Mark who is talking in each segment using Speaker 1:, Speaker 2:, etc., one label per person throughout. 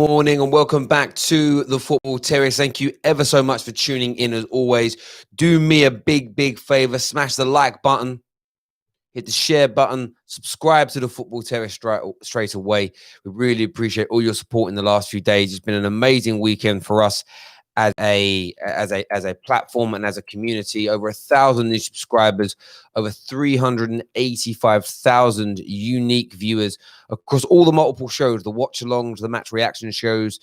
Speaker 1: Morning and welcome back to the Football Terrace. Thank you ever so much for tuning in as always. Do me a big favor, smash the like button, hit the share button, subscribe to the Football Terrace straight away. We really appreciate all your support in the last few days. It's been an amazing weekend for us as a platform and as a community. Over 1,000 new subscribers, over 385,000 unique viewers across all the multiple shows, the watch-alongs, the match reaction shows,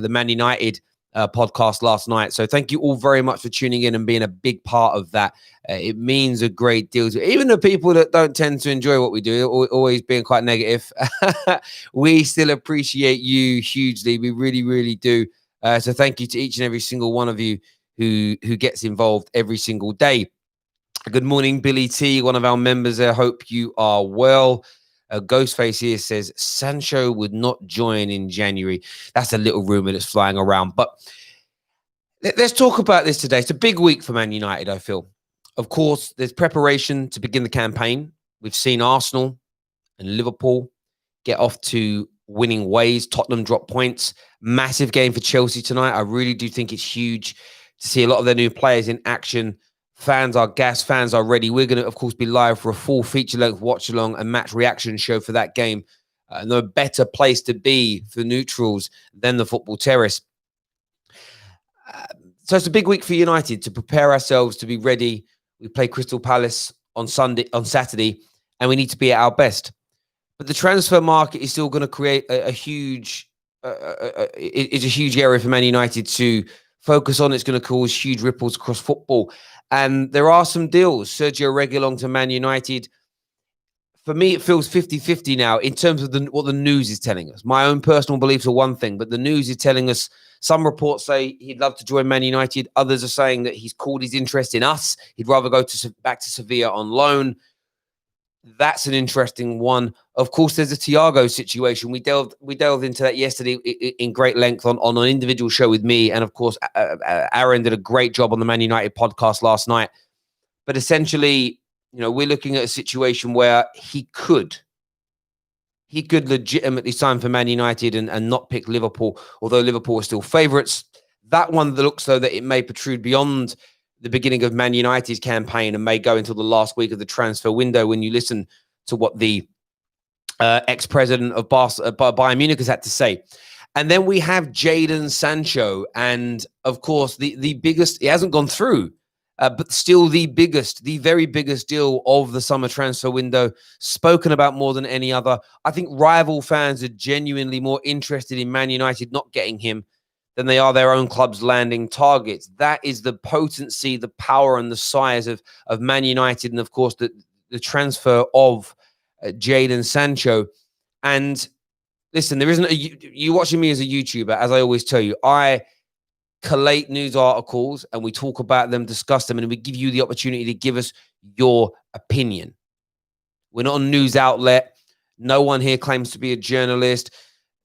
Speaker 1: the Man United podcast last night. So thank you all very much for tuning in and being a big part of that. It means a great deal to even the people that don't tend to enjoy what we do, always being quite negative. We still appreciate you hugely. We really do. So thank you to each and every single one of you who gets involved every single day. Good morning, Billy T, one of our members there. Hope you are well. Ghostface here says Sancho would not join in January. That's a little rumor that's flying around. But let's talk about this today. It's a big week for Man United, I feel. Of course, there's preparation to begin the campaign. We've seen Arsenal and Liverpool get off to winning ways. Tottenham drop points. Massive game for Chelsea tonight. I really do think it's huge to see a lot of their new players in action. Fans are gassed. Fans are ready. We're going to, of course, be live for a full feature-length watch-along and match reaction show for that game. No better place to be for neutrals than the Football Terrace. So it's a big week for United to prepare ourselves to be ready. We play Crystal Palace on Saturday, and we need to be at our best. But the transfer market is still going to create a huge area for Man United to focus on. It's going to cause huge ripples across football. And there are some deals. Sergio Reguilon to Man United. For me, it feels 50-50 now in terms of what the news is telling us. My own personal beliefs are one thing, but the news is telling us some reports say he'd love to join Man United. Others are saying that he's called his interest in us. He'd rather go back to Sevilla on loan. That's an interesting one. Of course, there's a Thaigo situation. We delved into that yesterday in great length on an individual show with me. And of course, Aaron did a great job on the Man United podcast last night. But essentially, we're looking at a situation where he could legitimately sign for Man United and not pick Liverpool, although Liverpool are still favourites. That one that looks though that it may protrude beyond the beginning of Man United's campaign and may go until the last week of the transfer window when you listen to what the ex-president of Bayern Munich has had to say. And then we have Jadon Sancho. And of course, the biggest, it hasn't gone through, but still the very biggest deal of the summer transfer window, spoken about more than any other. I think rival fans are genuinely more interested in Man United not getting him than they are their own clubs landing targets. That is the potency, the power, and the size of Man United, and of course the transfer of Jadon Sancho. And listen, there isn't you watching me as a YouTuber, as I always tell you, I collate news articles and we talk about them, discuss them, and we give you the opportunity to give us your opinion. We're not a news outlet. No one here claims to be a journalist.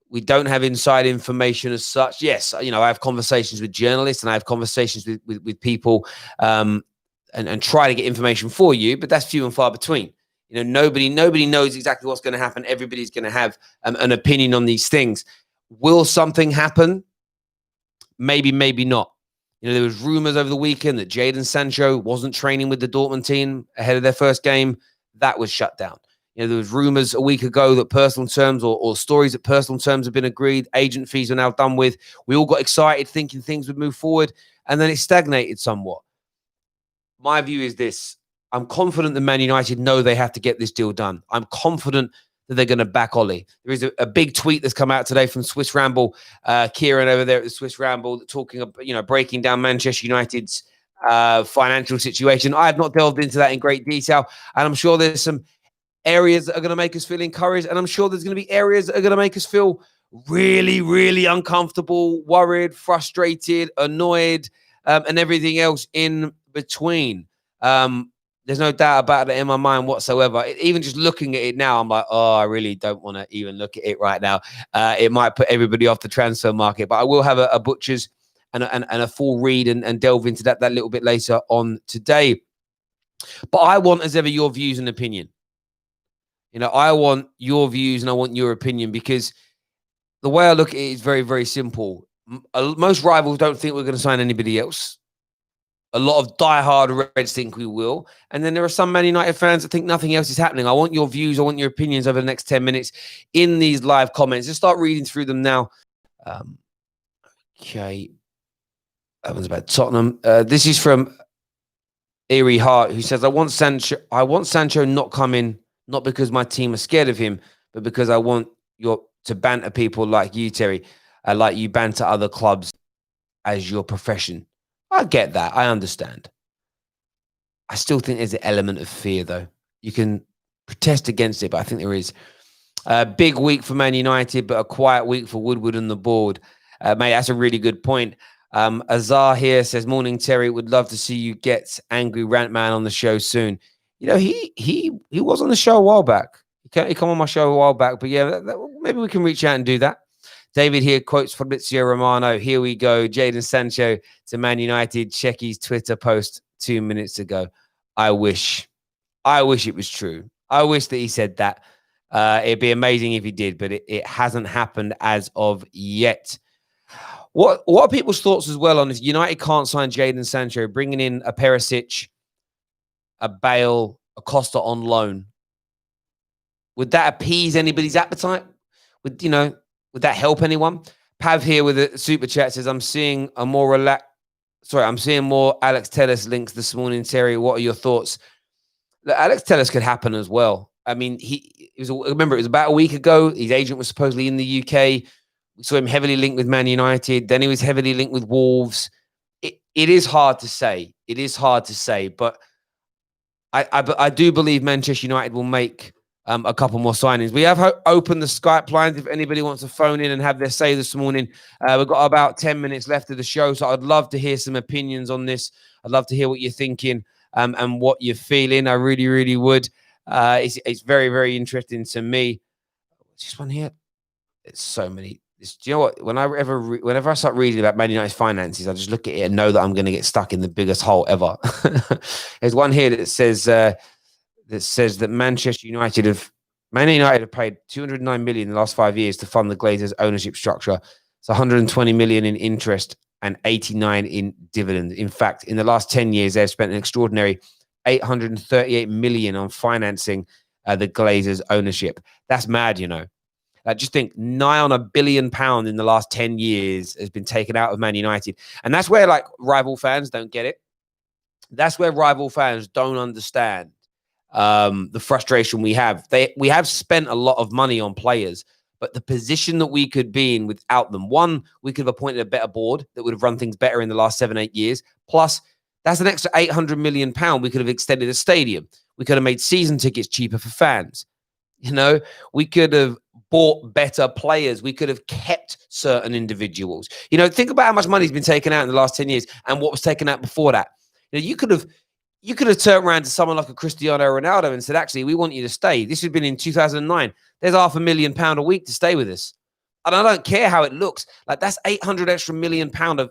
Speaker 1: We don't have inside information as such. Yes, I have conversations with journalists and I have conversations with people and try to get information for you, but that's few and far between. Nobody knows exactly what's going to happen. Everybody's going to have an opinion on these things. Will something happen? Maybe, maybe not. There was rumors over the weekend that Jadon Sancho wasn't training with the Dortmund team ahead of their first game. That was shut down. There was rumors a week ago that personal terms or stories that personal terms have been agreed. Agent fees are now done with. We all got excited thinking things would move forward, and then it stagnated somewhat. My view is this. I'm confident that Man United know they have to get this deal done. I'm confident that they're going to back Ollie. There is a big tweet that's come out today from Swiss Ramble, Kieran over there at the Swiss Ramble, talking about, breaking down Manchester United's financial situation. I have not delved into that in great detail, and I'm sure there's some areas that are going to make us feel encouraged, and I'm sure there's going to be areas that are going to make us feel really, really uncomfortable, worried, frustrated, annoyed, and everything else in between. There's no doubt about it in my mind whatsoever. Even just looking at it now, I'm like, I really don't want to even look at it right now. It might put everybody off the transfer market, but I will have a butcher's and a full read and delve into that little bit later on today. But I want, as ever, your views and opinion. I want your views and I want your opinion, because the way I look at it is very, very simple. Most rivals don't think we're going to sign anybody else. A lot of diehard Reds think we will. And then there are some Man United fans that think nothing else is happening. I want your views. I want your opinions over the next 10 minutes in these live comments. Just start reading through them now. Okay. That one's about Tottenham. This is from Eerie Hart, who says, I want Sancho not coming, not because my team are scared of him, but because I want to banter people like you, Terry, like you banter other clubs as your profession. I get that. I understand. I still think there's an element of fear, though. You can protest against it, but I think there is. A big week for Man United, but a quiet week for Woodward and the board. Mate, that's a really good point. Azar here says, morning, Terry. Would love to see you get Angry Rant Man on the show soon. You know, he was on the show a while back. He came on my show a while back, but yeah, maybe we can reach out and do that. David here quotes Fabrizio Romano. Here we go. Jadon Sancho to Man United. Check his Twitter post 2 minutes ago. I wish it was true. I wish that he said that. It'd be amazing if he did, but it hasn't happened as of yet. What are people's thoughts as well on if United can't sign Jadon Sancho, bringing in a Perisic, a Bale, a Costa on loan? Would that appease anybody's appetite? Would that help anyone? Pav here with a super chat says, I'm seeing more Alex Telles links this morning, Terry. What are your thoughts? Look, Alex Telles could happen as well. I mean, remember, it was about a week ago. His agent was supposedly in the UK. We saw him heavily linked with Man United. Then he was heavily linked with Wolves. It is hard to say. It is hard to say. But I do believe Manchester United will make a couple more signings. We have opened the Skype lines if anybody wants to phone in and have their say this morning. We've got about 10 minutes left of the show, so I'd love to hear some opinions on this. I'd love to hear what you're thinking and what you're feeling. I really, really would. It's very, very interesting to me. What's this one here? It's so many. Do you know what? Whenever I start reading about Man United's finances, I just look at it and know that I'm going to get stuck in the biggest hole ever. There's one here that says that Man United have paid 209 million in the last 5 years to fund the Glazers' ownership structure. It's 120 million in interest and 89 in dividends. In fact, in the last 10 years, they've spent an extraordinary 838 million on financing the Glazers' ownership. That's mad, you know. Just think, nigh on £1 billion in the last 10 years has been taken out of Man United. And that's where, rival fans don't get it. That's where rival fans don't understand the frustration we have. We have spent a lot of money on players, but the position that we could be in without them, one, we could have appointed a better board that would have run things better in the last 7-8 years. Plus, that's an extra £800 million. We could have extended a stadium. We could have made season tickets cheaper for fans. You know, we could have bought better players. We could have kept certain individuals. You know, think about how much money's been taken out in the last 10 years and what was taken out before that. You know, you could have turned around to someone like a Cristiano Ronaldo and said, actually, we want you to stay. This had been in 2009. There's £500,000 a week to stay with us. And I don't care how it looks. Like, that's 800 extra million pound of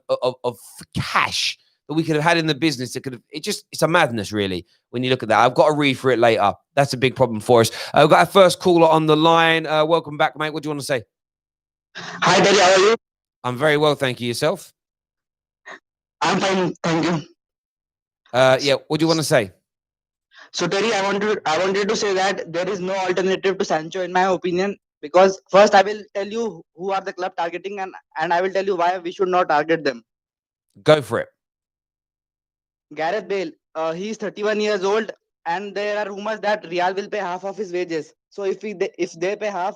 Speaker 1: cash that we could have had in the business. It's a madness, really, when you look at that. I've got to read for it later. That's a big problem for us. We've got our first caller on the line. Welcome back, mate. What do you want to say?
Speaker 2: Hi, Terry. How are you?
Speaker 1: I'm very well, thank you. Yourself?
Speaker 2: I'm fine, thank you.
Speaker 1: What do you want to say?
Speaker 2: So, Terry, I wanted to say that there is no alternative to Sancho, in my opinion, because first I will tell you who are the club targeting, and I will tell you why we should not target them.
Speaker 1: Go for it.
Speaker 2: Gareth Bale, he is 31 years old, and there are rumors that Real will pay half of his wages. So if they pay half,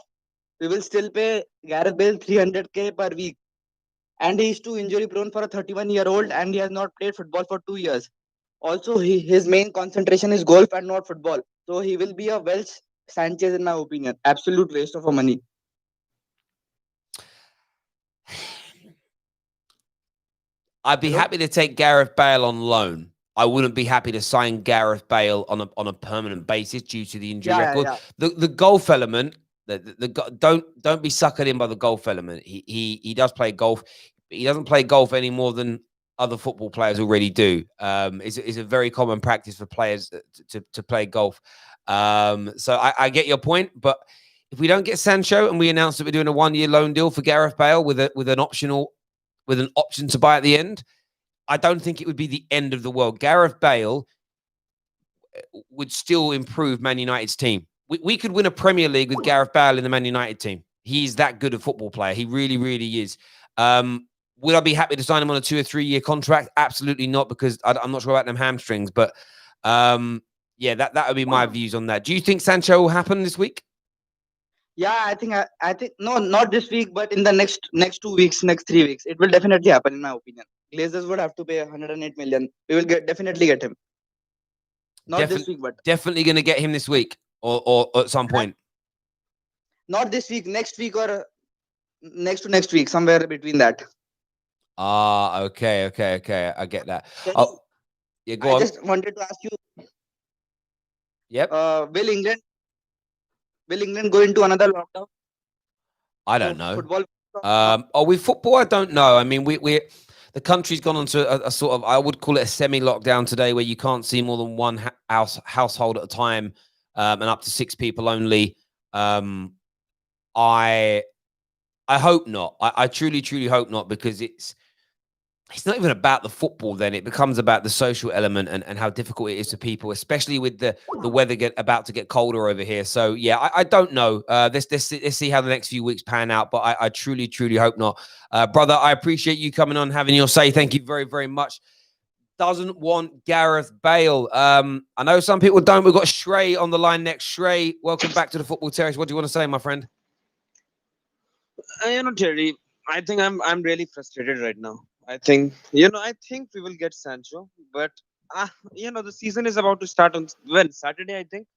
Speaker 2: we will still pay Gareth Bale 300k per week. And he is too injury prone for a 31-year-old, and he has not played football for 2 years. Also, his main concentration is golf and not football. So he will be a Welsh Sanchez, in my opinion. Absolute waste of money.
Speaker 1: I'd be happy to take Gareth Bale on loan. I wouldn't be happy to sign Gareth Bale on a permanent basis due to the injury record. Yeah. The golf element, don't be suckered in by the golf element. He does play golf. But he doesn't play golf any more than other football players already do. It's a very common practice for players to play golf. So I get your point, but if we don't get Sancho and we announce that we're doing a 1-year loan deal for Gareth Bale with an option to buy at the end, I don't think it would be the end of the world. Gareth Bale would still improve Man United's team. We could win a Premier League with Gareth Bale in the Man United team. He's that good a football player. He really, really is. Would I be happy to sign him on a 2 or 3 year contract? Absolutely not, because I'm not sure about them hamstrings. But yeah, that would be my views on that. Do you think Sancho will happen this week?
Speaker 2: Yeah, I think no, not this week, but in the next 2 weeks, next 3 weeks, it will definitely happen in my opinion. Glazers would have to pay 108 million. We will definitely get him. Not this week, but
Speaker 1: definitely going to get him this week or at some point.
Speaker 2: Not this week, next week, or next to next week, somewhere between that.
Speaker 1: Okay. I get that. Yeah, go on.
Speaker 2: I just wanted to ask you.
Speaker 1: Yep.
Speaker 2: Will England go into another lockdown?
Speaker 1: I don't know.
Speaker 2: Football.
Speaker 1: With football, I don't know. I mean, we the country's gone onto a sort of, I would call it a semi-lockdown today, where you can't see more than one household at a time, and up to 6 people only. I hope not. I truly, truly hope not, because it's not even about the football. Then it becomes about the social element and how difficult it is to people, especially with the weather about to get colder over here. So yeah, I don't know. Let's see how the next few weeks pan out. But I truly, truly hope not. Brother, I appreciate you coming on, having your say. Thank you very, very much. Doesn't want Gareth Bale. I know some people don't. We've got Shrey on the line next. Shrey, welcome back to the Football Terrace. What do you want to say, my friend?
Speaker 3: Terry, I think I'm really frustrated right now. I think we will get Sancho, but the season is about to start on Saturday. I think,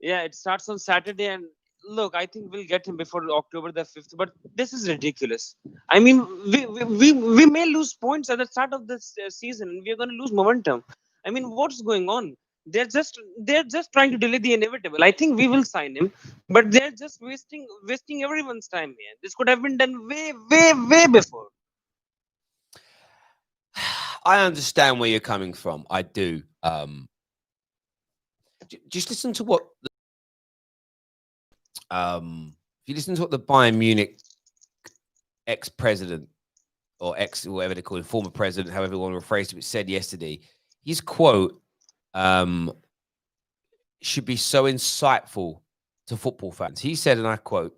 Speaker 3: yeah, it starts on Saturday, and look, I think we'll get him before October the 5th. But this is ridiculous. I mean, we may lose points at the start of this season, and we're going to lose momentum. I mean, what's going on? They're just trying to delay the inevitable. I think we will sign him, but they're just wasting everyone's time here. This could have been done way before.
Speaker 1: I understand where you're coming from. I do. Just listen to what if you listen to what the Bayern Munich ex-president, or whatever they call it, former president, however you want to rephrase it, said yesterday, his quote should be so insightful to football fans. He said, and I quote,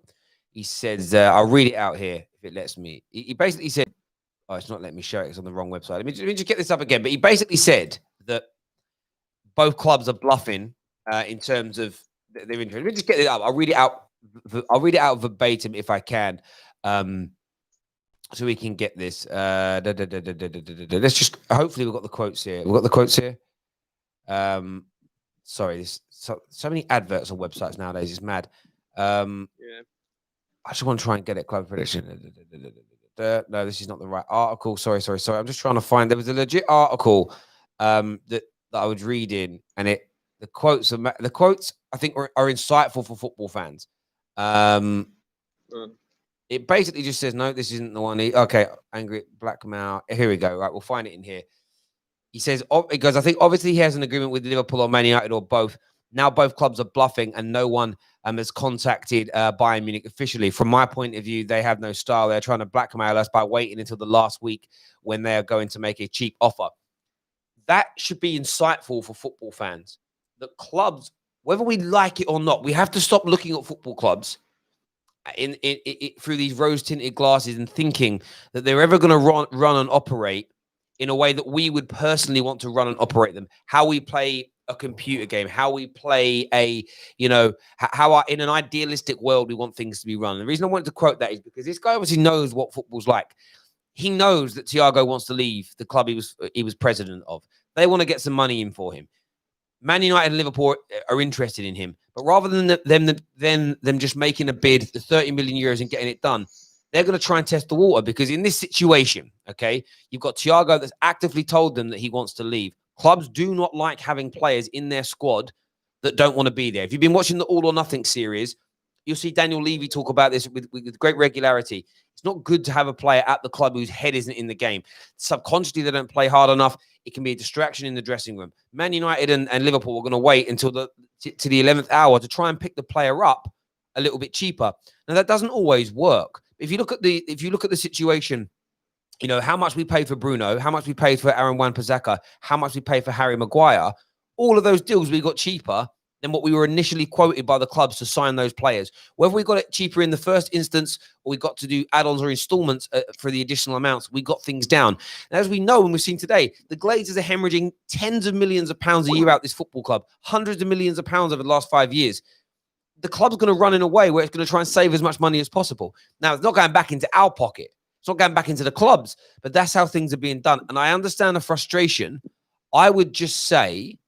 Speaker 1: he says, I'll read it out here if it lets me. He basically said, oh, it's not letting me show it. It's on the wrong website. Let me just get this up again. But he basically said that both clubs are bluffing in terms of their interest. Let me just get it up. I'll read it out. I'll read it out verbatim if I can, so we can get this. Let's just. Hopefully, we've got the quotes here. We've got the quotes here. Sorry, there's so many adverts on websites nowadays. It's mad. Yeah. I just want to try and get it. Club prediction. No, this is not the right article. Sorry. I'm just trying to find. There was a legit article that I was reading, and the quotes I think are insightful for football fans. It basically just says, no, this isn't the one. Okay, angry blackmail. Here we go. Right, we'll find it in here. He says, it goes, I think obviously he has an agreement with Liverpool or Man United or both. Now both clubs are bluffing, and no one has contacted Bayern Munich officially. From my point of view, they have no style. They're trying to blackmail us by waiting until the last week when they are going to make a cheap offer. That should be insightful for football fans. That clubs, whether we like it or not, we have to stop looking at football clubs in through these rose-tinted glasses and thinking that they're ever going to run and operate in a way that we would personally want to run and operate them. How we play a computer game, how we play how in an idealistic world we want things to be run. The reason I wanted to quote that is because this guy obviously knows what football's like. He knows that Thaigo wants to leave the club he was president of. They want to get some money in for him. Man United and Liverpool are interested in him, but rather than them just making a bid, the 30 million euros, and getting it done, they're going to try and test the water, because in this situation, okay, you've got Thaigo that's actively told them that he wants to leave. Clubs do not like having players in their squad that don't want to be there. If you've been watching the All or Nothing series, you'll see Daniel Levy talk about this with great regularity. It's not good to have a player at the club whose head isn't in the game. Subconsciously, they don't play hard enough. It can be a distraction in the dressing room. Man United and Liverpool are going to wait until to the 11th hour to try and pick the player up a little bit cheaper. Now that doesn't always work. If you look at the situation, you know, how much we paid for Bruno, how much we paid for Aaron Wan-Bissaka, how much we paid for Harry Maguire, all of those deals we got cheaper than what we were initially quoted by the clubs to sign those players. Whether we got it cheaper in the first instance or we got to do add-ons or installments for the additional amounts, we got things down. And as we know and we've seen today, the Glazers are hemorrhaging tens of millions of pounds a year out this football club, hundreds of millions of pounds over the last 5 years. The club's going to run in a way where it's going to try and save as much money as possible. Now, it's not going back into our pocket. It's not going back into the clubs, but that's how things are being done. And I understand the frustration. I would just say,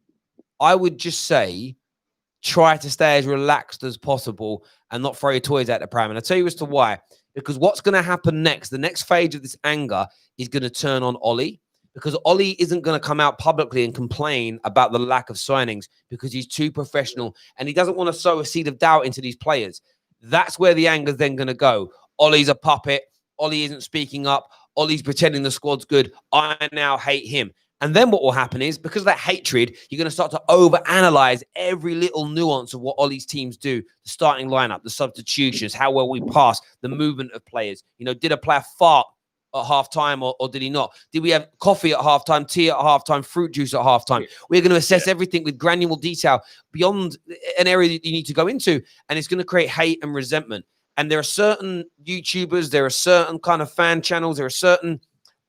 Speaker 1: try to stay as relaxed as possible and not throw your toys out the pram. And I'll tell you as to why. Because what's going to happen next, the next phase of this anger is going to turn on Ollie. Because Ollie isn't going to come out publicly and complain about the lack of signings because he's too professional and he doesn't want to sow a seed of doubt into these players. That's where the anger is then going to go. Ollie's a puppet. Ollie isn't speaking up. Ollie's pretending the squad's good. I now hate him. And then what will happen is, because of that hatred, you're going to start to overanalyze every little nuance of what Ollie's teams do. The starting lineup, the substitutions, how well we pass, the movement of players. You know, did a player fart at halftime or did he not? Did we have coffee at halftime, tea at halftime, fruit juice at halftime? We're going to assess everything with granular detail beyond an area that you need to go into. And it's going to create hate and resentment. And there are certain YouTubers, there are certain kind of fan channels, there are certain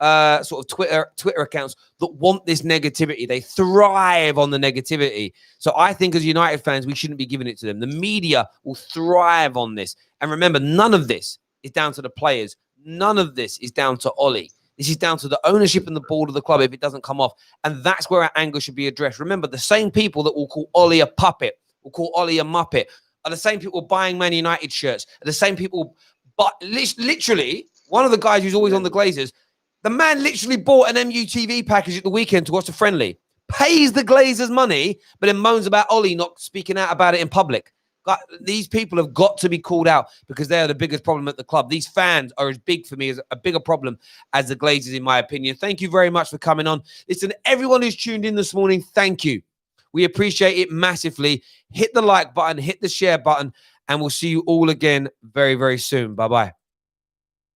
Speaker 1: sort of Twitter accounts that want this negativity. They thrive on the negativity. So I think as United fans, we shouldn't be giving it to them. The media will thrive on this. And remember, none of this is down to the players. None of this is down to Ollie. This is down to the ownership and the board of the club if it doesn't come off. And that's where our anger should be addressed. Remember, the same people that will call Ollie a puppet, will call Ollie a muppet, are the same people buying Man United shirts, are the same people. But literally, one of the guys who's always on the Glazers, the man literally bought an MUTV package at the weekend to watch the friendly, pays the Glazers money, but then moans about Ollie not speaking out about it in public. These people have got to be called out because they are the biggest problem at the club. These fans are as big for me as a bigger problem as the Glazers, in my opinion. Thank you very much for coming on. Listen, everyone who's tuned in this morning, thank you. We appreciate it massively. Hit the like button, hit the share button, and we'll see you all again very, very soon. Bye-bye.